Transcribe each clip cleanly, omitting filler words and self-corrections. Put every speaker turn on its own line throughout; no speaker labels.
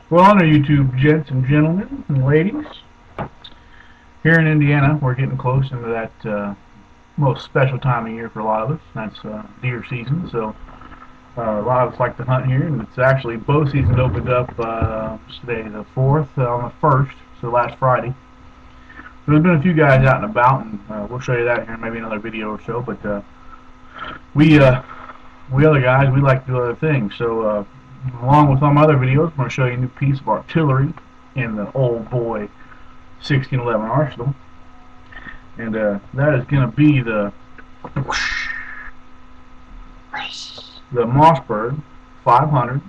Well, on our YouTube, gents and gentlemen and ladies, here in Indiana, we're getting close into that most special time of year for a lot of us. That's deer season. So a lot of us like to hunt here, and it's actually bow season opened up today, the 4th, on the 1st, so last Friday. So there's been a few guys out and about, and we'll show you that here in maybe another video or so. But we other guys, we like to do other things. So along with all my other videos, I'm going to show you a new piece of artillery in the old boy 1611 Arsenal, and that is going to be the Mossberg 500.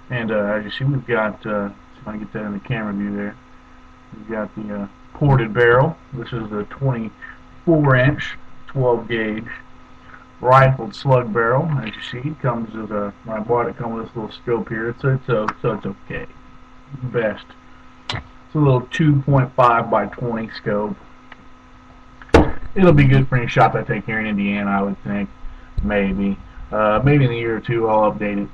And as you see, we've got, see if I can get that in the camera view there, we've got the ported barrel. This is the 24-inch 12 gauge rifled slug barrel. As you see, it comes with a, when I bought it, comes with this little scope here. So it's okay. Best. It's a little 2.5 by 20 scope. It'll be good for any shot I take here in Indiana, I would think. Maybe in a year or two I'll update it.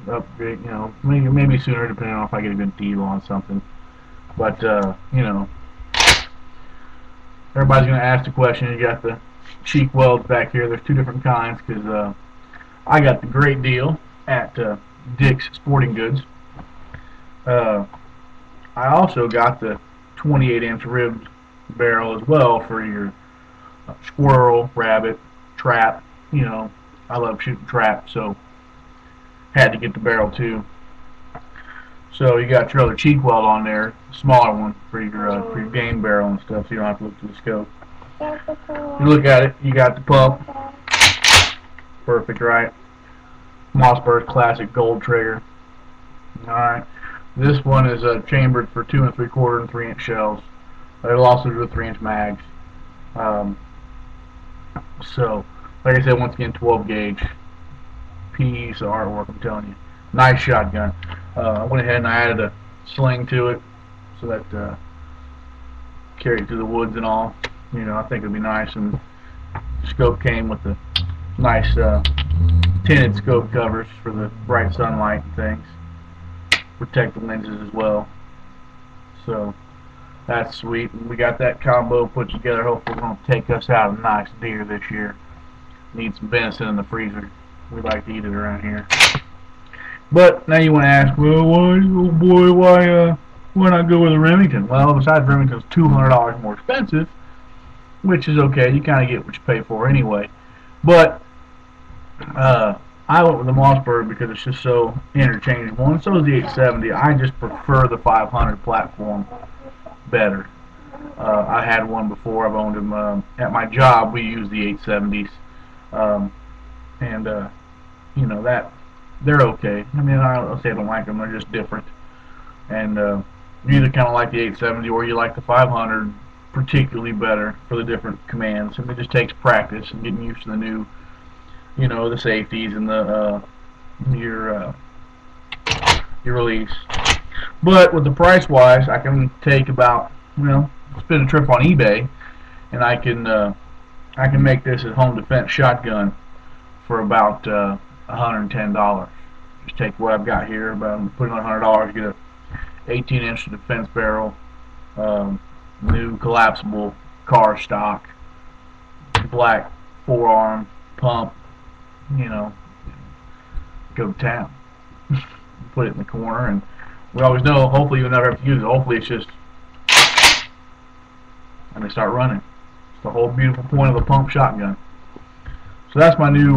Upgrade, you know, maybe sooner, depending on if I get a good deal on something. But you know, everybody's gonna ask the question. You got the cheek welds back here. There's two different kinds, because I got the great deal at Dick's Sporting Goods. I also got the 28-inch ribbed barrel as well for your squirrel, rabbit, trap. You know, I love shooting trap, so had to get the barrel too. So you got your other cheek weld on there, smaller one for your game barrel and stuff, so you don't have to look through the scope. You look at it, you got the pump, perfect, right? Mossberg classic gold trigger. Alright, this one is chambered for 2 3/4 and 3-inch shells. It'll also do 3-inch mags. So, like I said, once again, 12 gauge piece of artwork, I'm telling you. Nice shotgun. I went ahead and I added a sling to it, so that carry it through the woods and all. You know, I think it'd be nice. And the scope came with the nice tinted scope covers for the bright sunlight and things. Protect the lenses as well. So that's sweet. And we got that combo put together. Hopefully, we're going to take us out a nice deer this year. Need some venison in the freezer. We like to eat it around here. But now you want to ask, well, why, oh boy, why not go with a Remington? Well, besides Remington's $200 more expensive, which is okay. You kind of get what you pay for anyway. But I went with the Mossberg because it's just so interchangeable, and so is the 870. I just prefer the 500 platform better. I had one before. I've owned them at my job. We use the 870s, and you know, that they're okay. I mean, I don't say I don't like them. They're just different. And you either kind of like the 870 or you like the 500 particularly better for the different commands. And it just takes practice and getting used to the new, you know, the safeties and the your release. But with the price wise, I can take about, you know, spend a trip on eBay, and I can make this a home defense shotgun for about $110. Just take what I've got here, about put it on $100, get a 18-inch defense barrel, new collapsible car stock, black forearm pump, you know, go to town. Put it in the corner, and we always know, hopefully you'll never have to use it. Hopefully it's just, and they start running. It's the whole beautiful point of a pump shotgun. So that's my new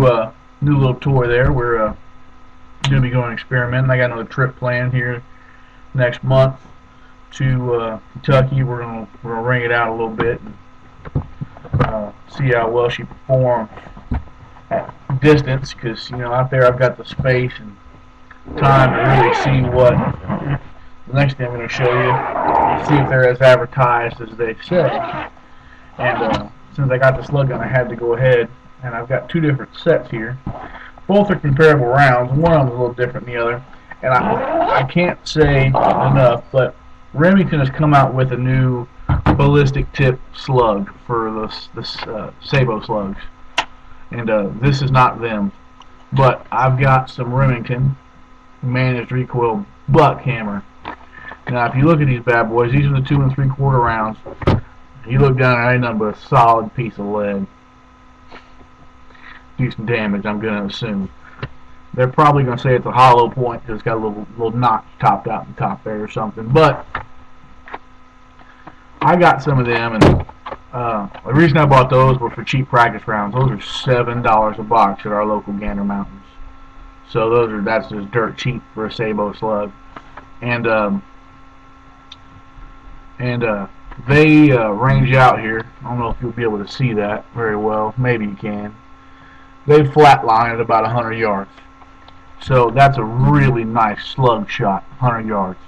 little toy there. We're going to be going experimenting. I got another trip planned here next month to Kentucky. We're gonna ring it out a little bit and see how well she performs at distance, because, you know, out there I've got the space and time to really see what the next thing I'm going to show you, see if they're as advertised as they say. And since I got the slug gun, I had to go ahead, and I've got two different sets here. Both are comparable rounds. One of them is a little different than the other. And I can't say enough, but Remington has come out with a new ballistic tip slug for the Sabo slugs. And this is not them. But I've got some Remington managed recoil buck hammer. Now, if you look at these bad boys, these are the 2 3/4 rounds. You look down there, ain't nothing but a solid piece of lead. Do some damage, I'm going to assume. They're probably going to say it's a hollow point because it's got a little notch topped out in the top there or something. But I got some of them, and the reason I bought those were for cheap practice rounds. Those are $7 a box at our local Gander Mountains. So that's just dirt cheap for a Sabo slug. And they range out here. I don't know if you'll be able to see that very well. Maybe you can. They flatline at about 100 yards. So that's a really nice slug shot, 100 yards.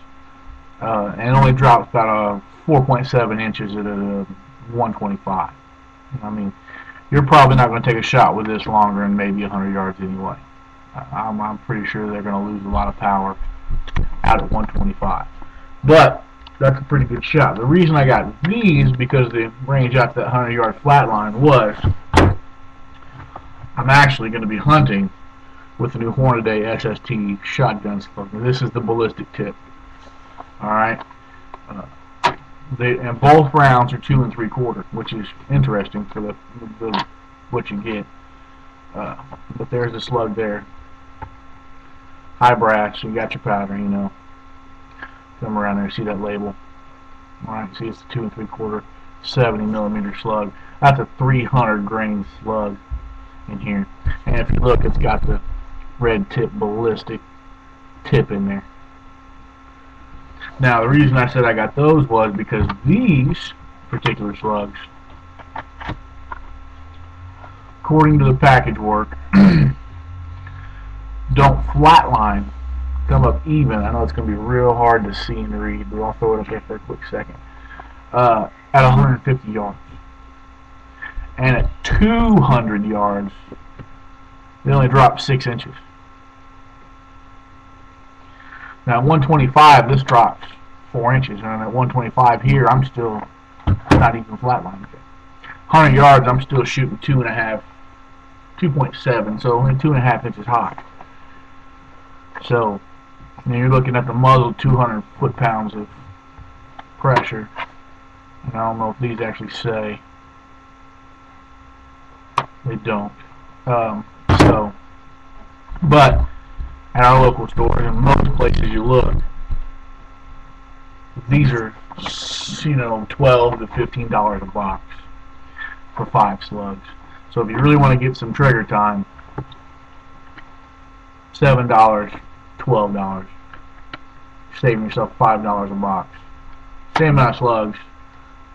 And it only drops about 4.7 inches at a 125. I mean, you're probably not going to take a shot with this longer than maybe 100 yards anyway. I'm pretty sure they're going to lose a lot of power out at 125. But that's a pretty good shot. The reason I got these, because the range out to that 100-yard flat line, was I'm actually going to be hunting with the new Hornady SST shotgun slug. This is the ballistic tip. Alright? And both rounds are 2 3/4, which is interesting for the what you get. But there's the slug there. High brass, you got your powder, you know. Come around there, see that label. Alright, see it's a 2 3/4 70mm slug. That's a 300 grain slug in here. And if you look, it's got the red tip ballistic tip in there. Now, the reason I said I got those was because these particular slugs, according to the package work, don't flatline, come up even. I know it's going to be real hard to see and read, but I'll throw it up there for a quick second. At 150 yards. And at 200 yards, they only drop 6 inches. Now at 125, this drops 4 inches, and at 125 here, I'm still not even flatlining it. 100 yards, I'm still shooting 2.7, so only 2.5 inches high. So, you're looking at the muzzle, 200 foot-pounds of pressure. And I don't know if these actually say. They don't. But at our local stores and most places you look, these are, $12 to $15 a box for 5 slugs. So if you really want to get some trigger time, $7, $12, saving yourself $5 a box. Same amount of slugs.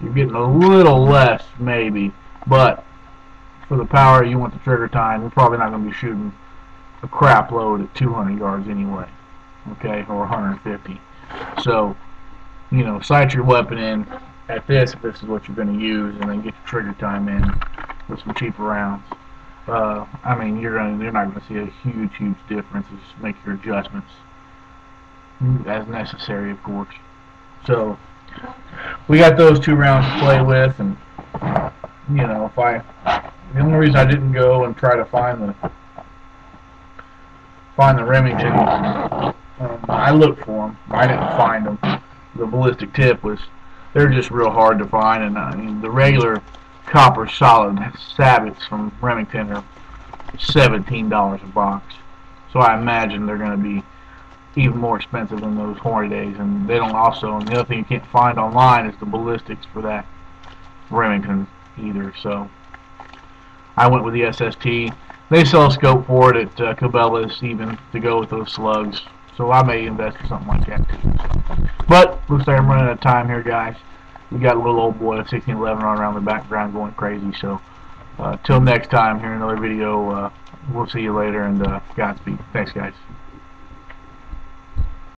You're getting a little less, maybe, but for the power you want the trigger time, you're probably not going to be shooting a crap load at 200 yards anyway, okay, or 150. So, sight your weapon in at this if this is what you're going to use, and then get your trigger time in with some cheaper rounds. I mean, you're not going to see a huge difference. Just make your adjustments as necessary, of course. So we got those 2 rounds to play with, and the only reason I didn't go and try to find the Remington, I looked for them. I didn't find them. The ballistic tip they're just real hard to find, and I mean, the regular copper solid sabots from Remington are $17 a box. So I imagine they're going to be even more expensive than those Hornadys, and they don't also, and the other thing you can't find online is the ballistics for that Remington either. So I went with the SST. They sell a scope for it at Cabela's even to go with those slugs. So I may invest in something like that too. But looks like I'm running out of time here, guys. We got a little old boy, a 1611, running around the background going crazy. So till next time, here in another video. We'll see you later, and Godspeed. Thanks, guys.